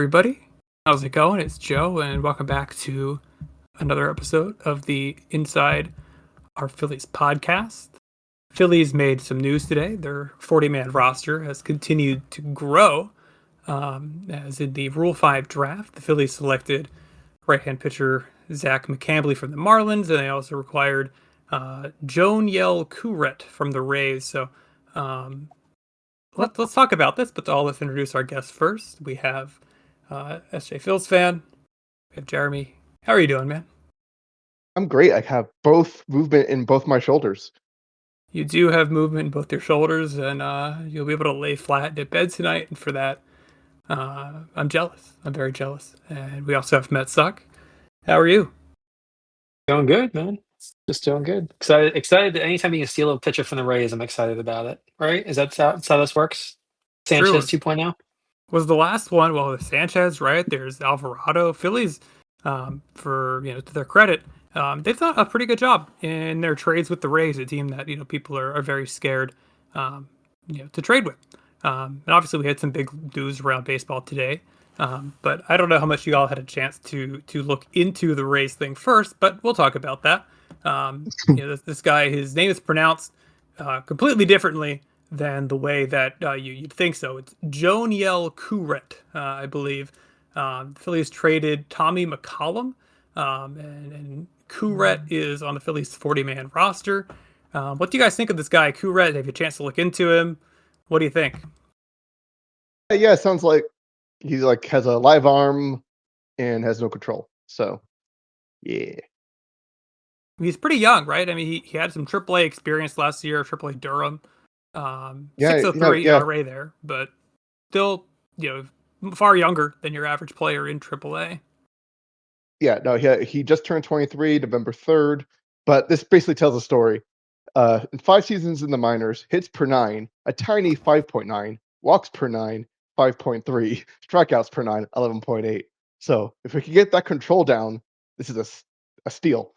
Everybody. How's it going? It's Joe, and welcome back to another episode of the Inside Our Phillies podcast. Phillies made some news today. Their 40-man roster has continued to grow. As in the Rule 5 draft, the Phillies selected right-hand pitcher Zach McCambley from the Marlins, and they also required Joniel Kuret from the Rays. So let's talk about this, but let's introduce our guests first. We have SJ Phil's fan. We have Jeremy. How are you doing, man? I'm great. I have both movement in both my shoulders. You do have movement in both your shoulders, and you'll be able to lay flat in bed tonight. And for that, I'm jealous. I'm very jealous. And we also have Met Suck. How are you? Doing good, man. Just doing good. Excited. Anytime you can steal a pitcher from the Rays, I'm excited about it. Right? That's how this works? Sanchez True. 2.0? Was the last one? Well, Sanchez, right? There's Alvarado. Phillies, to their credit, they've done a pretty good job in their trades with the Rays, a team that people are very scared, to trade with. And obviously, we had some big news around baseball today. But I don't know how much you all had a chance to look into the Rays thing first, but we'll talk about that. This guy, his name is pronounced completely differently than the way that you'd think so. It's Joniel Kuret, I believe. The Phillies traded Tommy McCollum, and Kuret is on the Phillies 40-man roster. What do you guys think of this guy, Kuret? Have you a chance to look into him? What do you think? Yeah, it sounds like he's has a live arm and has no control. So, yeah. He's pretty young, right? I mean, he had some AAA experience last year, AAA Durham. 6.03 ERA there, but still, far younger than your average player in AAA. Yeah, no, he just turned 23, November 3rd. But this basically tells a story. In 5 seasons in the minors, hits per 9, a tiny 5.9, walks per 9, 5.3, strikeouts per 9, 11.8. So if we can get that control down, this is a steal.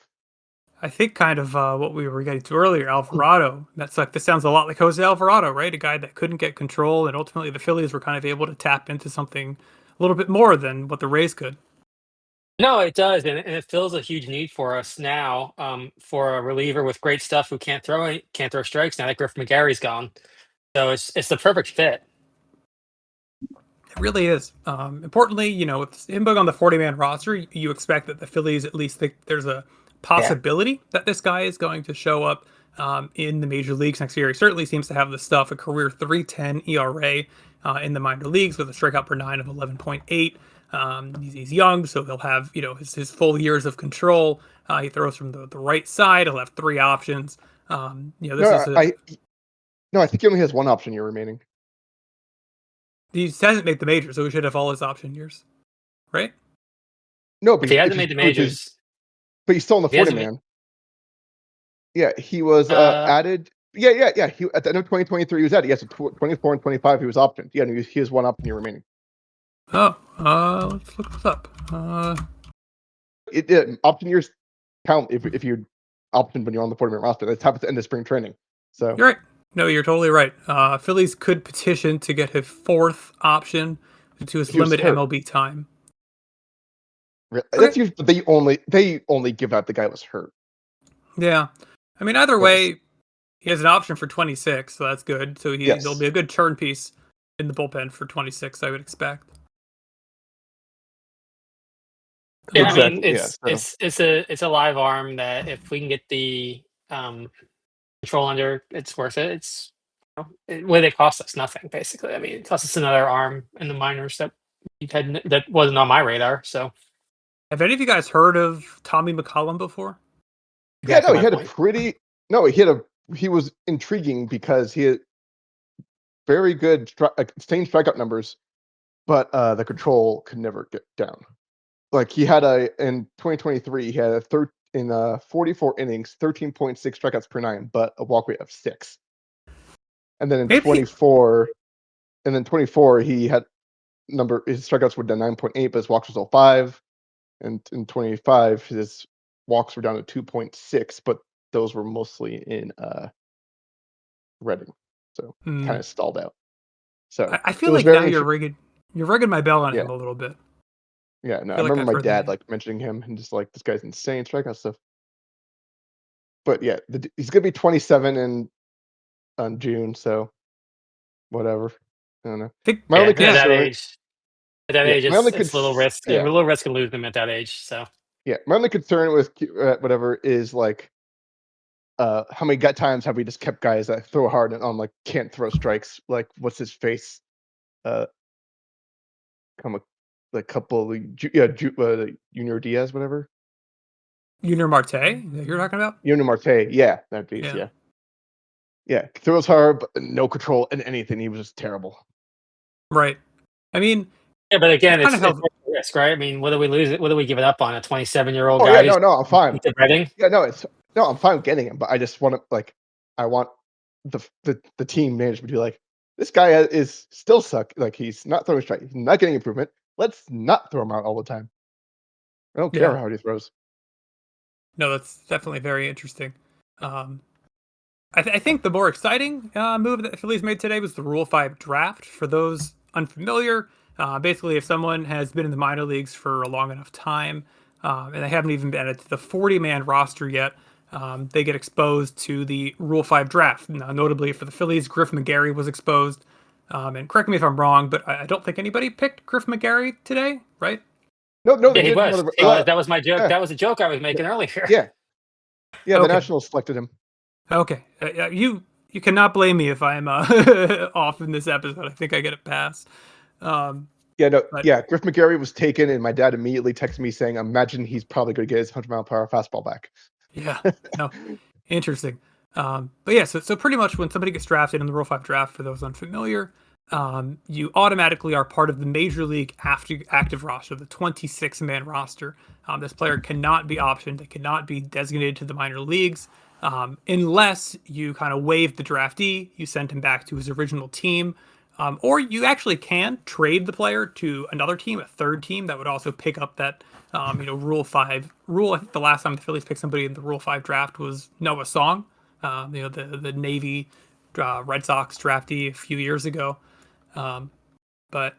I think kind of what we were getting to earlier, Alvarado. This sounds a lot like Jose Alvarado, right? A guy that couldn't get control, and ultimately the Phillies were kind of able to tap into something a little bit more than what the Rays could. No, it does, and it fills a huge need for us now. For a reliever with great stuff who can't throw strikes now that Griff McGarry's gone. So it's the perfect fit. It really is. Importantly, with him being on the 40-man roster, you expect that the Phillies at least think there's a possibility that this guy is going to show up in the major leagues next year. He certainly seems to have the stuff, a career 3.10 ERA in the minor leagues with a strikeout per 9 of 11.8. He's young, so he'll have his full years of control. He throws from the right side. He'll have 3 options. I think he only has 1 option year remaining. He hasn't made the majors, so he should have all his option years, right? No, but he hasn't made the majors. But he's still in the 40-man. Yeah, he was added. Yeah. He at the end of 2023 he was added. Yes, 24 and 25 he was optioned. Yeah, and he has 1 option year remaining. Oh, let's look this up. Option years count if you're optioned when you're on the 40-man roster. That's happens at the end of spring training. So you're right. No, you're totally right. Phillies could petition to get his 4th option to his limited MLB time. That's usually, they only give out the guy was hurt. Yeah, I mean either way, he has an option for 26, so that's good. So there'll be a good turn piece in the bullpen for 26, I would expect. Yeah, exactly. I mean it's a live arm that if we can get the control under, it's worth it. It's what they cost us nothing basically. I mean, it cost us another arm in the minors that wasn't on my radar. So, have any of you guys heard of Tommy McCollum before? Yeah, no, he was intriguing because he had very good sustained strikeout numbers, but the control could never get down. Like he had in 2023, he had in 44 innings, 13.6 strikeouts per 9, but a walk rate of 6. And then in 24, he had his strikeouts were down 9.8, but his walks were still 5. And in 25, his walks were down to 2.6, but those were mostly in Reading, so kind of stalled out. So I feel like now you're rigging You're ringing my bell on Yeah. him a little bit. Yeah, no, I feel like remember I've my heard the dad name. like mentioning him and just like this guy's insane strikeout stuff. But yeah, he's gonna be 27 in on June, so whatever. I don't know. My Yeah, only at that concern, age, at that yeah, age, my only it's a little risk. A yeah, little risk of losing them at that age. So yeah, my only concern with whatever is like how many times have we just kept guys that throw hard and like can't throw strikes? Like what's his face? Uh, come a couple of Junior Diaz, whatever. Junior Marte that you're talking about? Junior Marte, yeah, that piece, Yeah. yeah, throws hard, but no control in anything. He was just terrible. Right. I mean, yeah, but again, it's kind it's of how a risk, right? I mean, what do we lose? What do we give it up on? A 27-year-old Oh yeah, guy who's no, I'm fine. into betting? Yeah, no, I'm fine getting him, but I just want to like, I want the team management to be like, this guy is still suck. Like he's not throwing strike. He's not getting improvement. Let's not throw him out all the time. I don't care yeah. how hard he throws. No, that's definitely very interesting. Um, I think the more exciting move that the Phillies made today was the Rule 5 draft. For those unfamiliar, basically, if someone has been in the minor leagues for a long enough time and they haven't even been added to the 40-man roster yet, they get exposed to the Rule 5 draft. Now, notably for the Phillies, Griff McGarry was exposed. And correct me if I'm wrong, but I don't think anybody picked Griff McGarry today, right? No, Yeah, they he did. was. He was. That was my joke. Yeah, That was a joke I was making earlier. yeah, yeah. The Okay. Nationals selected him. Okay. You cannot blame me if I'm off in this episode. I think I get it passed. Yeah, no, But yeah. Griff McGarry was taken, and my dad immediately texted me saying, "Imagine he's probably going to get his 100-mile-per-hour fastball back." yeah, no, interesting. But yeah, so pretty much when somebody gets drafted in the Rule 5 draft, for those unfamiliar, you automatically are part of the major league active roster, the 26-man roster. This player cannot be optioned; they cannot be designated to the minor leagues unless you kind of waive the draftee, you send him back to his original team. Or you actually can trade the player to another team, a third team that would also pick up that, Rule 5 rule. I think the last time the Phillies picked somebody in the Rule 5 draft was Noah Song, the Navy Red Sox draftee a few years ago. But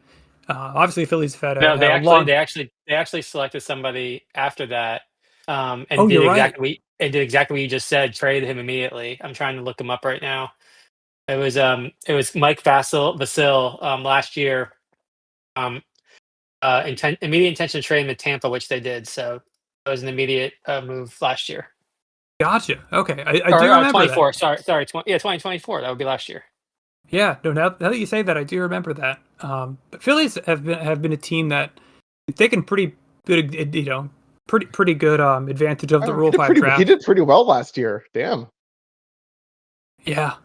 obviously, Phillies have No, had a long. they actually selected somebody after that, and Oh, did you're right. exactly what you just said. Traded him immediately. I'm trying to look him up right now. It was Mike Vasil last year. Um, immediate intention to trade him to Tampa, which they did. So it was an immediate move last year. Gotcha. Okay, I Or do remember that. 24. Sorry, 2024. That would be last year. Yeah, no. Now that you say that, I do remember that. But Phillies have been a team that have taken pretty good, pretty good advantage of the He Rule did 5 he draft. did pretty well last year. Damn. Yeah,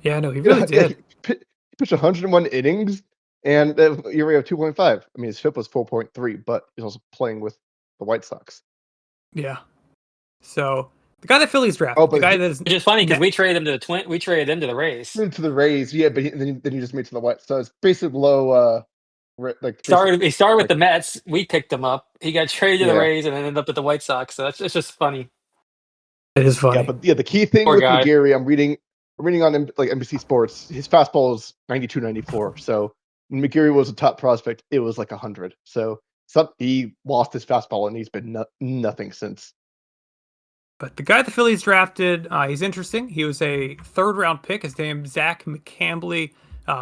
yeah, no, he Yeah, really yeah. did. He pitched 101 innings and ERA of 2.5. I mean, his FIP was 4.3, but he's also playing with the White Sox. Yeah. So the guy that Phillies Oh, drafted, the but guy that is Which is funny because we traded him to the We traded him to the Rays. into the Rays, yeah, but then he just made to the White. So it's basically low, like He started with like the Mets. We picked him up. He got traded to the yeah, Rays and then ended up at the White Sox. So it's just funny. it is yeah. funny. But yeah, the key thing Poor with guy. McGarry, I'm reading on like NBC Sports. His fastball is 92, 94. So when McGarry was a top prospect, it was like 100. So he lost his fastball and he's been nothing since. But the guy the Phillies drafted, he's interesting. He was a third-round pick. His name is Zach McCambly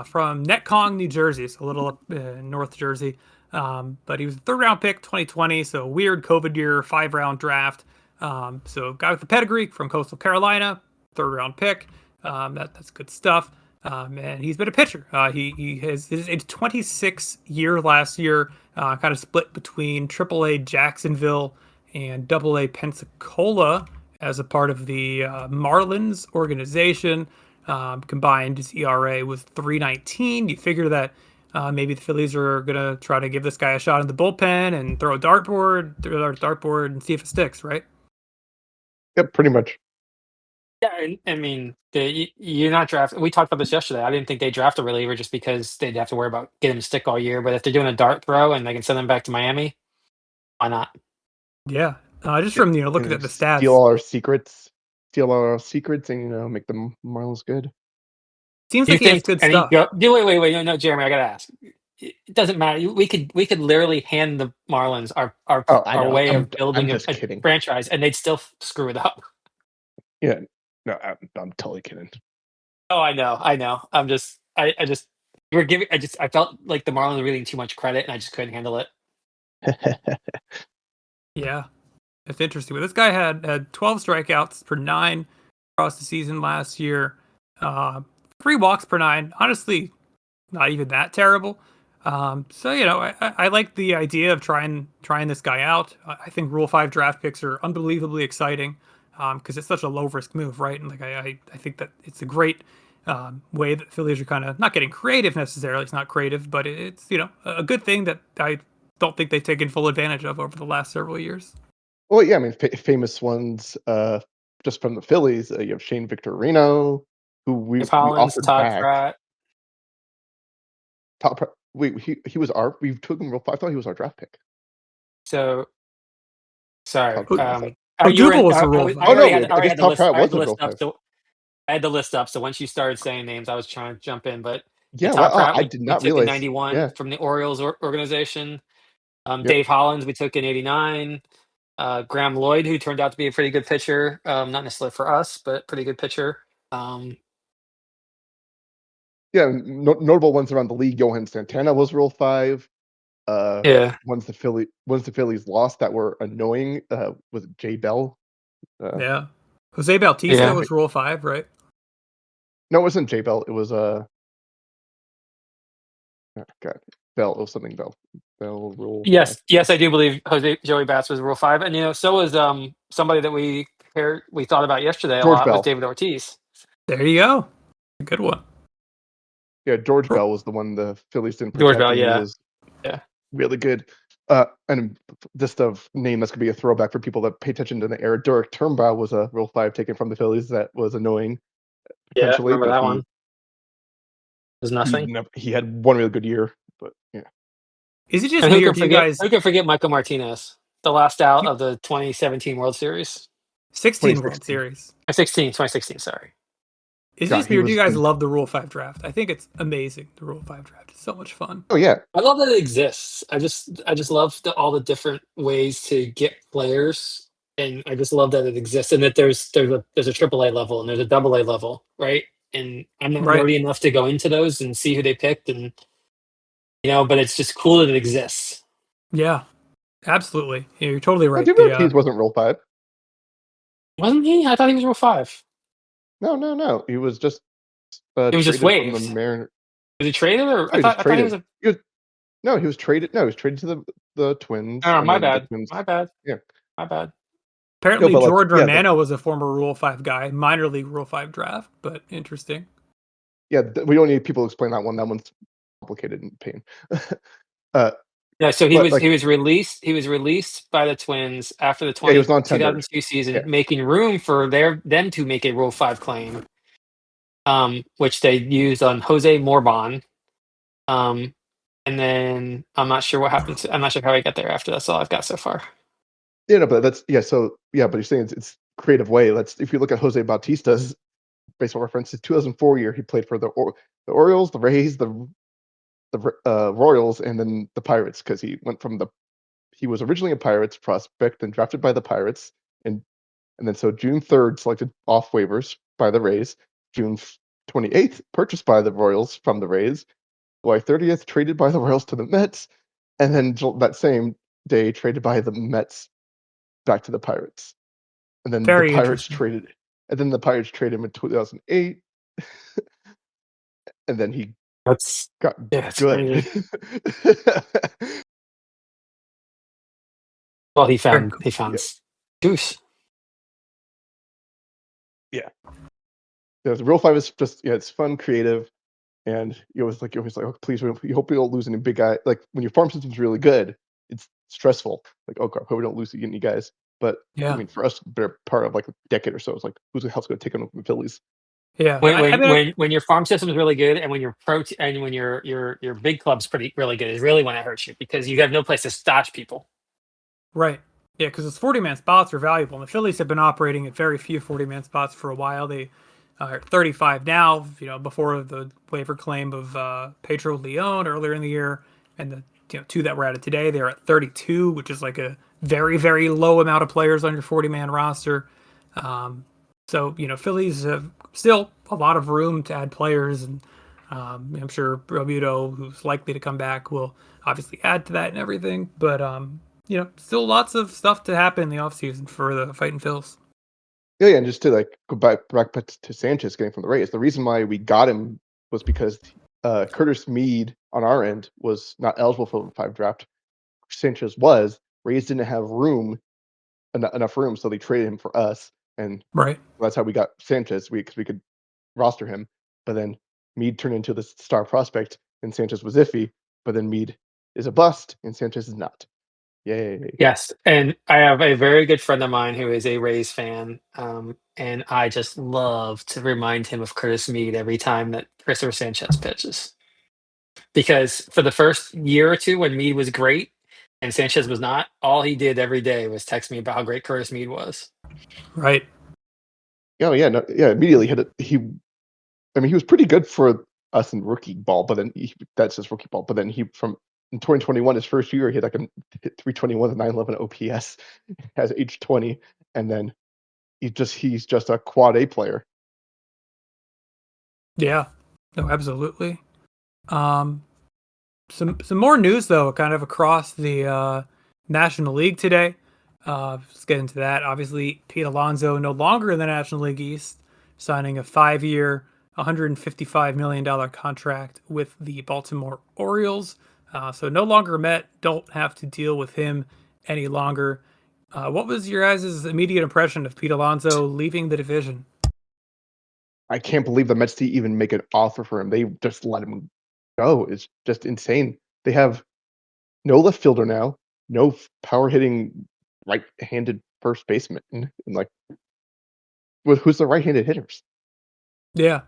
from Netcong, New Jersey. It's a little up in North Jersey. But he was a third-round pick, 2020. So weird COVID year, 5-round draft. So guy with the pedigree from Coastal Carolina, third-round pick. That's good stuff. And he's been a pitcher. He has his 26 year last year, kind of split between AAA Jacksonville and AA Pensacola as a part of the Marlins organization. Combined, his ERA was 3.19. You figure that maybe the Phillies are going to try to give this guy a shot in the bullpen and throw a dartboard and see if it sticks, right? Yep, pretty much. Yeah, I mean, you're not drafting. We talked about this yesterday. I didn't think they draft a reliever just because they'd have to worry about getting him to stick all year. But if they're doing a dart throw and they can send him back to Miami, why not? Yeah. Just Yeah, from looking at the steal stats, all our secrets, and make the Marlins good. seems Do you like he has think good any stuff. wait, no, Jeremy, I gotta ask. it doesn't matter. We could literally hand the Marlins I our know. way of I'm building just a kidding. franchise, and they'd still screw it up. Yeah. No, I'm totally kidding. Oh, I know. I'm just I just we're giving I felt like the Marlins were getting too much credit, and I just couldn't handle it. Yeah, it's interesting. But this guy had 12 strikeouts per 9 across the season last year. 3 walks per 9. Honestly, not even that terrible. So I like the idea of trying this guy out. I think Rule 5 draft picks are unbelievably exciting because it's such a low risk move, right? And like I think that it's a great way that Phillies are kind of not getting creative necessarily. It's not creative, but it's a good thing that I don't think they've taken full advantage of over the last several years. Well, yeah, I mean, famous ones just from the Phillies. You have Shane Victorino, who If we Hollins, offered Todd back. Pratt. Wait, he was our. We took him real. I thought he was our draft pick. So sorry. Todd Pratt, I thought. You were Odubel in. was a Rule Oh 5. no, I I already guess had the Todd list. Pratt I had was the a list real up. five. So I had the list up. So once you started saying names, I was trying to jump in. But Yeah, Todd wow, Pratt, I did we not took in realize. 91 Yeah, from the Orioles organization. yep, Dave Hollins, we took in 89. Graham Lloyd, who turned out to be a pretty good pitcher. Not necessarily for us, but pretty good pitcher. Um, yeah. Notable ones around the league. Johan Santana was Rule 5. yeah. Ones the Phillies lost that were annoying. Was it Jay Bell? Uh, Yeah. Jose Bautista Yeah. was Rule 5, right? no, it wasn't Jay Bell. It was God, Bell. It was something Bell. Bell Rule 5. Yes, I do believe Joey Bats was Rule 5, and so was somebody that we thought about yesterday a George lot was Bell. David Ortiz. There you go. A good one. Yeah, George Bell was the one the Phillies didn't George protect, Bell, and he yeah, was yeah, really good. And just a name that's gonna be a throwback for people that pay attention to the era. Derek Turnbow was a Rule 5 taken from the Phillies that was annoying yeah. potentially, Remember but that one? It was nothing. he had one really good year. But yeah, Is it just And me or do you guys who can forget Michael Martinez, the last out do, of the 2017 World Series? 16 World 2016. Series? 2016, sorry. Is it God, just me he or do you was. guys love the Rule 5 draft? I think it's amazing. The Rule 5 draft is so much fun. Oh yeah, I love that it exists. I just love all the different ways to get players, and I just love that it exists, and that there's a AAA level and there's a AA level, right? And I'm not Right. nerdy enough to go into those and see who they picked, and but it's just cool that it exists. Yeah. Absolutely. Yeah, you're totally no, right. David Ortiz wasn't Rule 5. Wasn't he? I thought he was Rule 5. No. He was just He was just traded from the waived. Mariners. Was he traded, or No, he just I thought he was traded. a. He was no, he was traded. No, he was traded to the Twins, Oh, and my then the bad. Twins. My bad. Yeah, My bad. no, Apparently but like George yeah, Romano was a former Rule 5 guy, minor league Rule 5 draft, but interesting. we don't need people to explain that one. That one's complicated and pain. uh, Yeah, so but like he was released. He was released by the Twins after the yeah, he was non-tendered. 2002 season, Yeah, making room for them to make a Rule 5 claim, which they used on Jose Morban. And then I'm not sure what happened. I'm not sure how he got there after. That's all I've got so far. yeah, no, but that's yeah. So yeah, but you're saying it's creative way. Let's if you look at Jose Bautista's baseball reference, his 2004 year, he played for the Orioles, the Rays, the Royals, and then the Pirates because he was originally a Pirates prospect, then drafted by the Pirates, and then so June 3rd selected off waivers by the Rays, June 28th purchased by the Royals from the Rays, July 30th traded by the Royals to the Mets, and then that same day traded by the Mets back to the Pirates, and then Very interesting. the Pirates traded him in 2008, and then he That's got yeah, it's good. crazy. Well, Very cool. he found Yeah, Goose. yeah. The Real Five is just it's fun, creative, and you're always like, oh, please, you hope we don't lose any big guy. Like when your farm system's really good, it's stressful. Like, oh, God, hope we don't lose any guys. But I Yeah. mean, for us, they're part of like a decade or so. It's like, who's the hell's going to take on the Phillies? Yeah. I mean, When your farm system is really good, and when your big club's really good, is really when it hurts you because you have no place to stash people. right. Yeah, because those 40-man spots are valuable. And the Phillies have been operating at very few 40-man spots for a while. They At 35 now. Before the waiver claim of Pedro Leon earlier in the year, and the two that were added today, they're at 32, which is like a very very low amount of players on your 40-man roster. So Phillies have still a lot of room to add players, and I'm sure Romuto, who's likely to come back, will obviously add to that and everything. But still lots of stuff to happen in the offseason for the Fighting Phils. Yeah, and just to go back to Sanchez getting from the Rays, the reason why we got him was because Curtis Mead on our end was not eligible for the 5 draft. Sanchez was. Rays didn't have enough room, so they traded him for us, and right. That's how we got Sanchez. Because we could roster him, but then Mead turned into the star prospect, and Sanchez was iffy. But then Mead is a bust, and Sanchez is not. Yay! Yes, and I have a very good friend of mine who is a Rays fan, and I just love to remind him of Curtis Mead every time that Christopher Sanchez pitches. Because for the first year or two when Mead was great and Sanchez was not, all he did every day was text me about how great Curtis Mead was. Right. Oh yeah, no, yeah. Immediately he was pretty good for us in rookie ball, but then that's just rookie ball. But then in 2021, his first year, he had hit 321 with 911 OPS, has age 20, and then he's just a quad A player. Yeah. No, absolutely. Some more news though, kind of across the National League today. Let's get into that. Obviously, Pete Alonso no longer in the National League East, signing a 5-year, $155 million contract with the Baltimore Orioles. So no longer Met. Don't have to deal with him any longer. What was your guys' immediate impression of Pete Alonso leaving the division? I can't believe the Mets didn't even make an offer for him. They just let him go. It's just insane. They have no left fielder now, no power hitting right-handed first baseman, and who's the right-handed hitters? Yeah.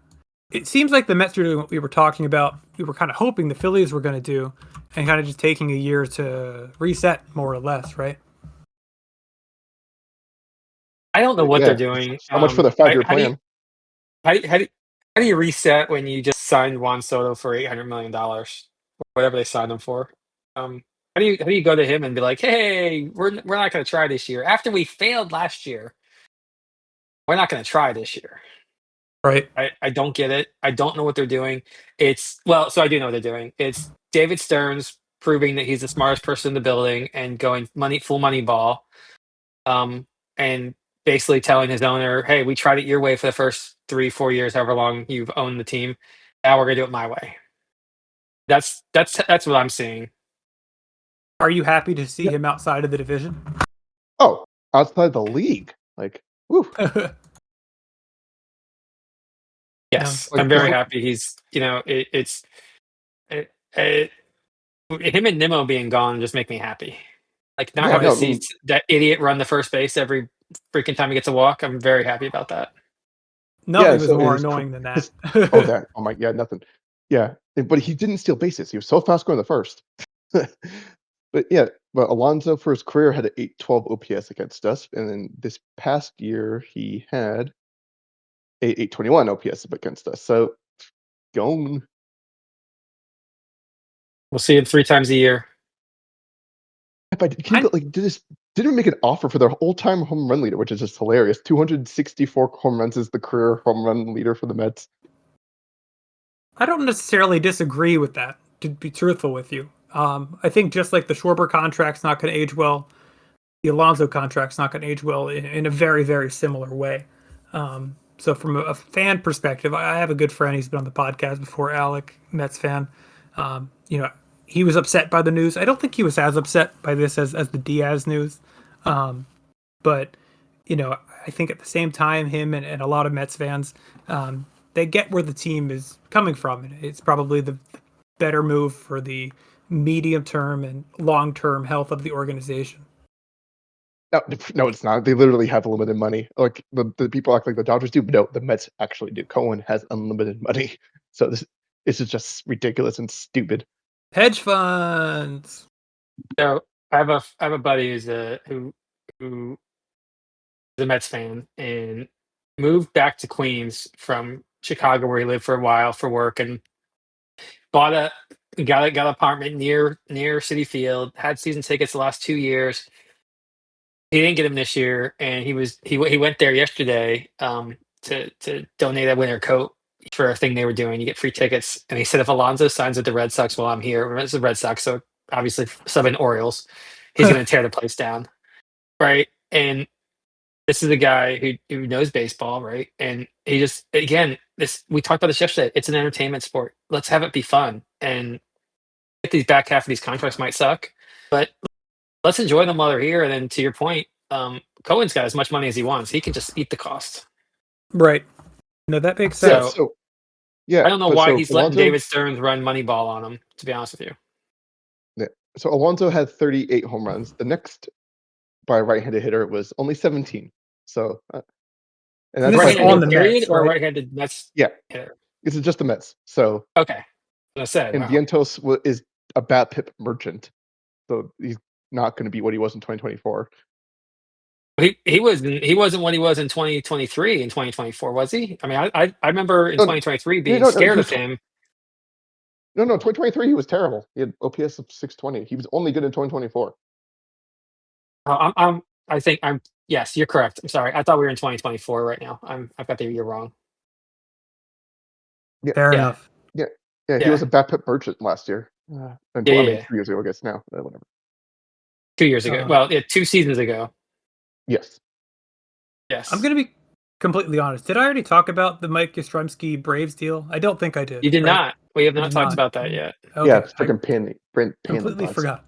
It seems like the Mets are doing what we were talking about. We were kind of hoping the Phillies were going to do, and kind of just taking a year to reset, more or less, right? I don't know what they're doing. So much for the 5-year plan. How do, you, how, do, how do you reset when you just signed Juan Soto for $800 million, whatever they signed him for? How do you go to him and be like, hey, we're not going to try this year after we failed last year? We're not going to try this year. Right. I don't get it. I don't know what they're doing. So I do know what they're doing. It's David Stearns proving that he's the smartest person in the building and going full money ball, and basically telling his owner, "Hey, we tried it your way for the first 3-4 years, however long you've owned the team. Now we're gonna do it my way." That's what I'm seeing. Are you happy to see Yeah. him outside of the division? Oh, outside the league, woo. Yes, No. I'm very happy. He's him and Nimmo being gone just make me happy. Like not Yeah, having no, to see that idiot run the first base every freaking time he gets a walk. I'm very happy about that. Nothing was so more annoying than that. oh my, yeah, nothing. Yeah, but he didn't steal bases. He was so fast going the first. But yeah, Alonso for his career had an 812 OPS against us, and then this past year he had a 821 OPS against us. So gone. We'll see him 3 times a year. But didn't make an offer for their all-time home run leader, which is just hilarious. 264 home runs is the career home run leader for the Mets. I don't necessarily disagree with that, to be truthful with you. I think just like the Schwarber contract's not going to age well, the Alonso contract's not going to age well in a very, very similar way. So from a fan perspective, I have a good friend. He's been on the podcast before, Alec, Mets fan. He was upset by the news. I don't think he was as upset by this as the Diaz news. But, I think at the same time, him and a lot of Mets fans, they get where the team is coming from. And it's probably the better move for the medium term and long term health of the organization. No, it's not. They literally have limited money. Like the people act like the Dodgers do, but no, the Mets actually do. Cohen has unlimited money, so this is just ridiculous and stupid. Hedge funds. So I have a buddy who's a Mets fan, and moved back to Queens from Chicago, where he lived for a while for work, and got an apartment near Citi Field. Had season tickets the last 2 years. He didn't get him this year, and he went there yesterday to donate a winter coat for a thing they were doing. You get free tickets, and he said if Alonso signs with the Red Sox while I'm here, it's the Red Sox, so obviously subbing Orioles, he's going to tear the place down, right? And this is a guy who knows baseball, right? And he just again, this we talked about this yesterday. It's an entertainment sport. Let's have it be fun. And these back half of these contracts might suck, but let's enjoy them while they're here. And then to your point, Cohen's got as much money as he wants. He can just eat the cost. Right. No, that makes sense. So I don't know why he's letting David Stearns run Moneyball on him, to be honest with you. Yeah. So Alonso had 38 home runs. The next by a right-handed hitter was only 17. So, and that's right-handed on the period Mets, or right-handed Mets. Yeah, hitter? This is just the Mets. So okay, I said, and Vientos is a bat pip merchant, so he's not going to be what he was in 2024. He wasn't what he was in 2023 and 2024, was he? I mean, I remember in 2023 being scared of him. No, 2023 he was terrible. He had OPS of 620. He was only good in 2024. Yes, you're correct. I'm sorry. I thought we were in 2024 right now. I've got the year wrong. Yeah. Fair enough. Yeah. He was a bat pip merchant last year. 2 years ago, I guess now. Whatever. 2 years ago. Well, 2 seasons ago. Yes. I'm going to be completely honest. Did I already talk about the Mike Yastrzemski Braves deal? I don't think I did. You did not. We have not talked about that yet. Okay. Yeah, it's freaking pin. Completely forgot.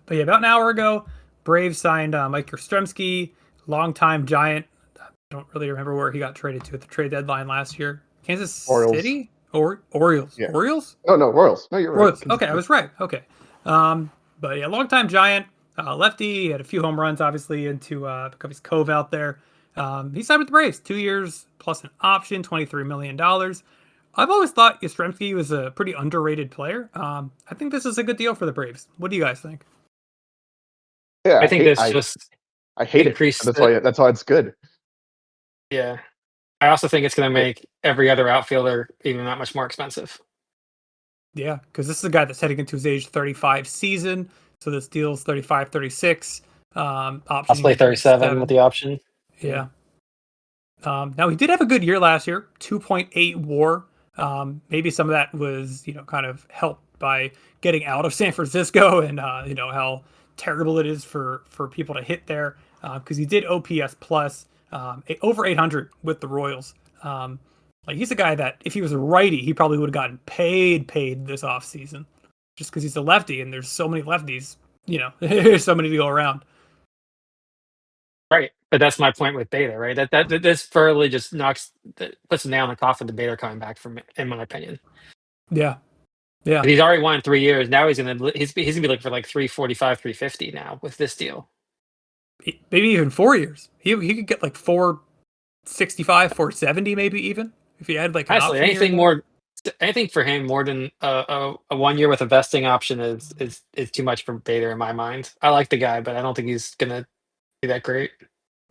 But yeah, about an hour ago, Braves signed Mike Yastrzemski, longtime Giant. I don't really remember where he got traded to at the trade deadline last year. Kansas City? Or Orioles? Yeah. Orioles? No, Royals. No, you're right. Royals. Okay, I was right. Okay. But yeah, longtime Giant. Lefty, he had a few home runs, obviously, into Cubby's Cove out there. He signed with the Braves, 2 years plus an option, $23 million. I've always thought Yastrzemski was a pretty underrated player. I think this is a good deal for the Braves. What do you guys think? Yeah, I think I hate it. That's why it's good. Yeah. I also think it's going to make every other outfielder even that much more expensive. Yeah, because this is a guy that's heading into his age 35 season. So this deal's 35, 36. Option. I'll play 37 with the option. Yeah. Now he did have a good year last year, 2.8 WAR. Maybe some of that was, kind of helped by getting out of San Francisco and how terrible it is for people to hit there. Because he did OPS plus over 800 with the Royals. He's a guy that if he was a righty, he probably would have gotten paid this offseason. Just because he's a lefty and there's so many lefties, there's so many to go around. Right. But that's my point with Bader, right? That this fairly just puts a nail in the coffin to Bader coming back from, in my opinion. Yeah. Yeah. But he's already won 3 years. Now he's gonna be looking for like 345, 350 now with this deal. Maybe even 4 years. He could get like 465, 470 maybe even. If he had like honestly, anything for him more than a 1 year with a vesting option is too much for Bader in my mind. I like the guy, but I don't think he's gonna be that great.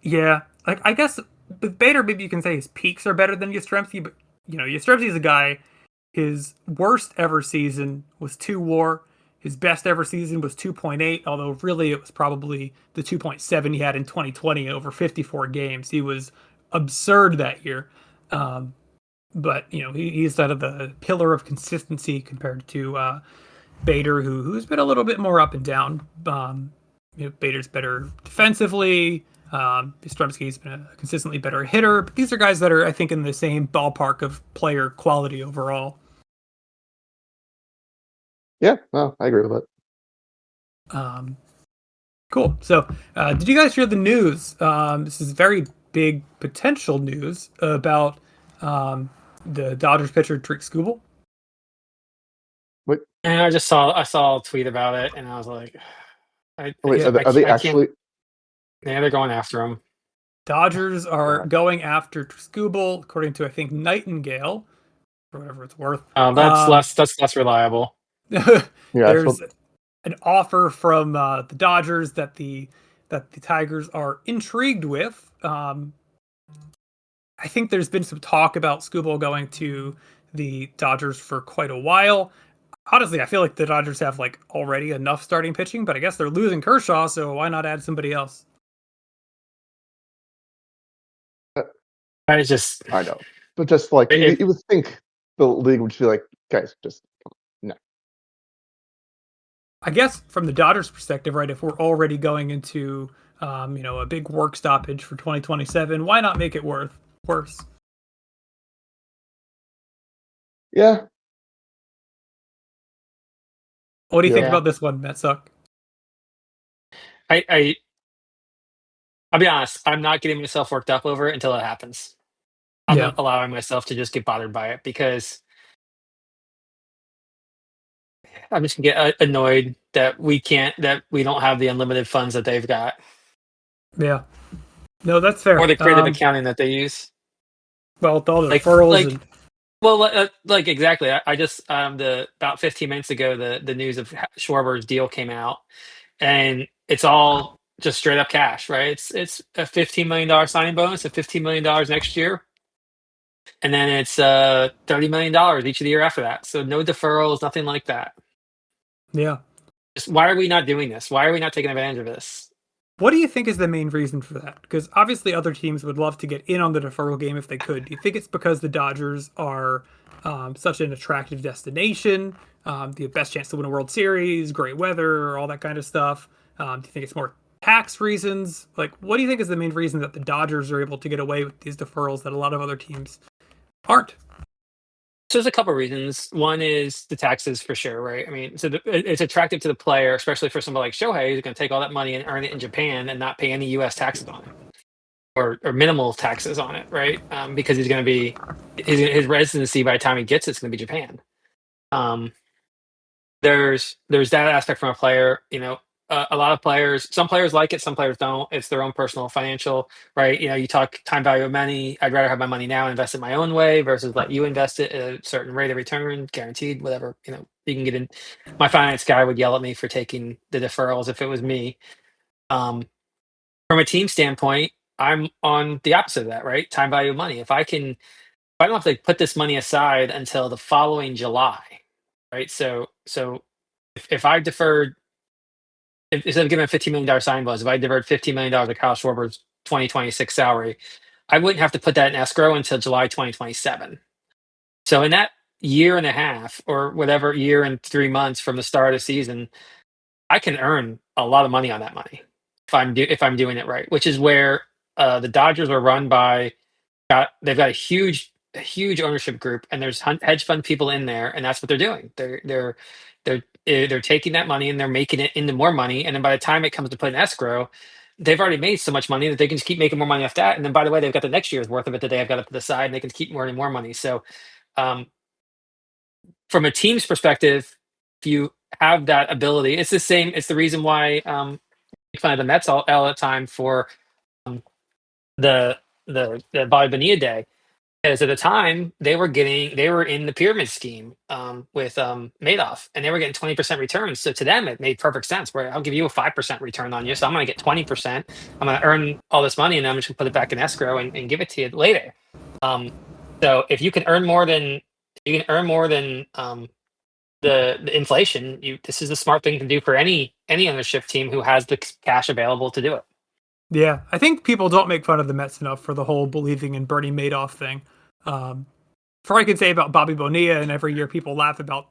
Yeah, I guess with Bader, maybe you can say his peaks are better than Yastrzemski, but Yastrzemski's a guy. His worst ever season was 2 WAR. His best ever season was 2.8, although really it was probably the 2.7 he had in 2020 over 54 games. He was absurd that year. But he's that of the pillar of consistency compared to Bader, who's been a little bit more up and down. Bader's better defensively. Yastrzemski's been a consistently better hitter. But these are guys that are, I think, in the same ballpark of player quality overall. Yeah, no, I agree with that. Cool. So, did you guys hear the news? This is very big potential news about the Dodgers pitcher Drake Skubal. What? And I saw a tweet about it, and I was like, are they actually? Yeah, they're going after him. Dodgers are going after Skubal, according to I think Nightingale, for whatever it's worth. Oh, that's less reliable. There's an offer from the Dodgers that the Tigers are intrigued with. I I think there's been some talk about Skubal going to the Dodgers for quite a while. Honestly, I feel like the Dodgers have like already enough starting pitching, but I guess they're losing Kershaw, so why not add somebody else? I just I know, but just like if, you would think the league would feel like, guys, just no. I guess from the Dodgers' perspective, right? If we're already going into a big work stoppage for 2027, why not make it worse? Yeah. What do you think Yeah. about this one, Metsuck? I'll be honest, I'm not getting myself worked up over it until it happens. I'm Yeah, not allowing myself to just get bothered by it because I'm just gonna get annoyed that we don't have the unlimited funds that they've got yeah. No, that's or fair. the creative accounting that they use. Well, with all the Like, referrals like, and well, like exactly. I just the about 15 minutes ago, the news of Schwarber's deal came out, and it's all just straight up cash, right? It's a $15 million signing bonus, and $15 million next year, and then it's $30 million each of the year after that. So no deferrals, nothing like that. yeah. Just why are we not doing this? Why are we not taking advantage of this? What do you think is the main reason for that? Because obviously other teams would love to get in on the deferral game if they could. Do you think it's because the Dodgers are such an attractive destination, the best chance to win a World Series, great weather, all that kind of stuff? Do you think it's more tax reasons? Like, what do you think is the main reason that the Dodgers are able to get away with these deferrals that a lot of other teams aren't? So there's a couple reasons. One is the taxes for sure, right? I mean, so it's attractive to the player, especially for somebody like Shohei, who's going to take all that money and earn it in Japan and not pay any U.S. taxes on it, or minimal taxes on it, right? Because he's going to be his residency by the time he gets it's going to be Japan. Um, there's that aspect from a player. A lot of players, some players like it, some players don't. It's their own personal financial, right? You talk time value of money. I'd rather have my money now and invest it my own way versus let you invest it at a certain rate of return, guaranteed, whatever. You can get in. My finance guy would yell at me for taking the deferrals if it was me. Um, from a team standpoint, I'm on the opposite of that, right? Time value of money. If I don't have to put this money aside until the following July, right? So if I deferred, instead of giving a $15 million sign bonus, if I deferred $15 million of Kyle Schwarber's 2026 salary, I wouldn't have to put that in escrow until July 2027. So in that year and a half, or whatever, year and 3 months from the start of the season, I can earn a lot of money on that money if I'm doing it right. Which is where the Dodgers are run by. They've got a huge ownership group, and there's hedge fund people in there, and that's what they're doing. They're taking that money and they're making it into more money, and then by the time it comes to put in escrow, they've already made so much money that they can just keep making more money off that. And then by the way, they've got the next year's worth of it that they have got up to the side, and they can keep earning more money. So um, from a team's perspective, if you have that ability, it's the same. It's the reason why make fun of the Mets all the time for um, the Bobby Bonilla day. Because at the time they were in the pyramid scheme with Madoff, and they were getting 20% returns. So to them, it made perfect sense. Where I'll give you a 5% return on you, so I'm going to get 20%. I'm going to earn all this money, and then I'm just going to put it back in escrow and give it to you later. Um, so if you can earn more than the inflation. This is a smart thing to do for any ownership team who has the cash available to do it. Yeah, I think people don't make fun of the Mets enough for the whole believing in Bernie Madoff thing. Um, For I could say about Bobby Bonilla, and every year people laugh about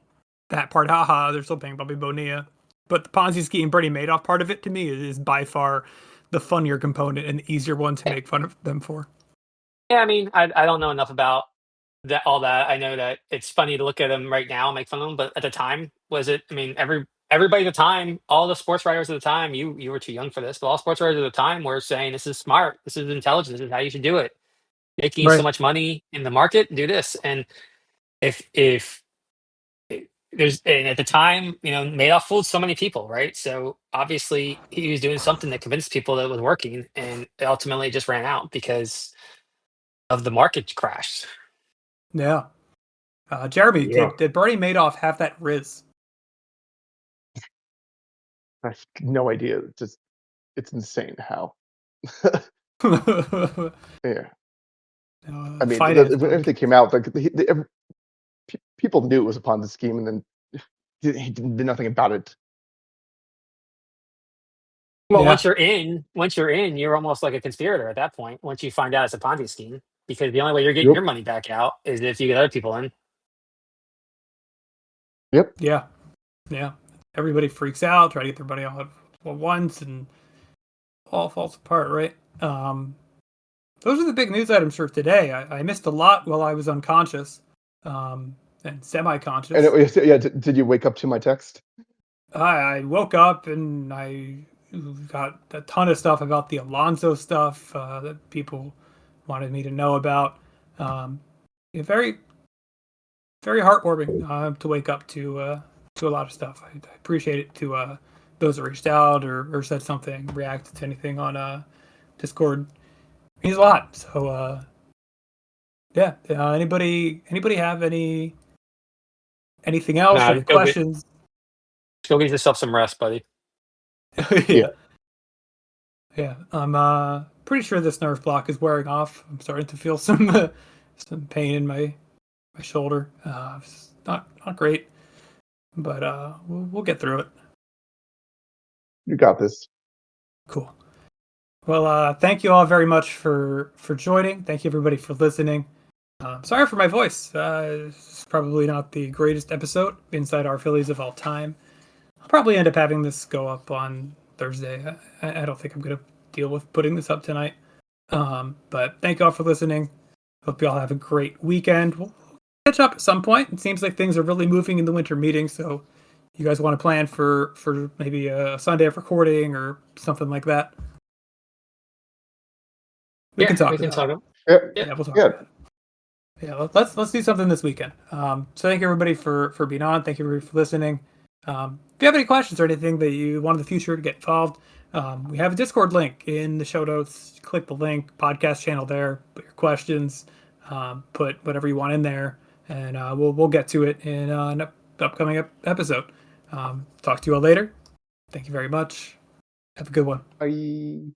that part. Haha, they're still paying Bobby Bonilla. But the Ponzi scheme Bernie Madoff part of it to me is by far the funnier component and the easier one to make fun of them for. Yeah, I mean, I don't know enough about all that. I know that it's funny to look at them right now and make fun of them, but at the time, was it? I mean, everybody at the time, all the sports writers at the time, you were too young for this, but all sports writers at the time were saying this is smart, this is intelligent, this is how you should do it. Making so Right. much money in the market, do this. And if there's and at the time, Madoff fooled so many people, right? So obviously he was doing something that convinced people that it was working, and ultimately it just ran out because of the market crash. Yeah. Jeremy, Yeah. did Bernie Madoff have that Riz? I have no idea. It's insane how. Yeah. I mean, when everything came out, like people knew it was a Ponzi scheme, and then he did nothing about it. Well, once you're in, you're almost like a conspirator at that point. Once you find out it's a Ponzi scheme, because the only way you're getting your money back out is if you get other people in. Yep. Yeah. Everybody freaks out, try to get their money all at once, and all falls apart, right? Those are the big news items for today. I missed a lot while I was unconscious and semi-conscious. And did you wake up to my text? I woke up and I got a ton of stuff about the Alonso stuff that people wanted me to know about. Very, very heartwarming to wake up to a lot of stuff. I appreciate it to those that reached out or said something, reacted to anything on Discord. It means a lot. So yeah. Anybody have anything else? Any questions? Go get yourself some rest, buddy. Yeah. I'm pretty sure this nerve block is wearing off. I'm starting to feel some pain in my shoulder. It's not great, but we'll get through it. You got this. Cool. Well, thank you all very much for joining. Thank you everybody for listening. Sorry for my voice. It's probably not the greatest episode inside our Phillies of all time. I'll probably end up having this go up on Thursday. I don't think I'm going to deal with putting this up tonight. But thank you all for listening. Hope you all have a great weekend. We'll catch up at some point. It seems like things are really moving in the winter meeting, so you guys want to plan for maybe a Sunday of recording or something like that? We can talk about it. Yeah, we'll talk about it. Yeah, let's do something this weekend. So thank you everybody for being on. Thank you everybody for listening. If you have any questions or anything that you want in the future to get involved, we have a Discord link in the show notes. Click the link, podcast channel there. Put your questions, put whatever you want in there, and we'll get to it in an upcoming episode. Talk to you all later. Thank you very much. Have a good one. Bye.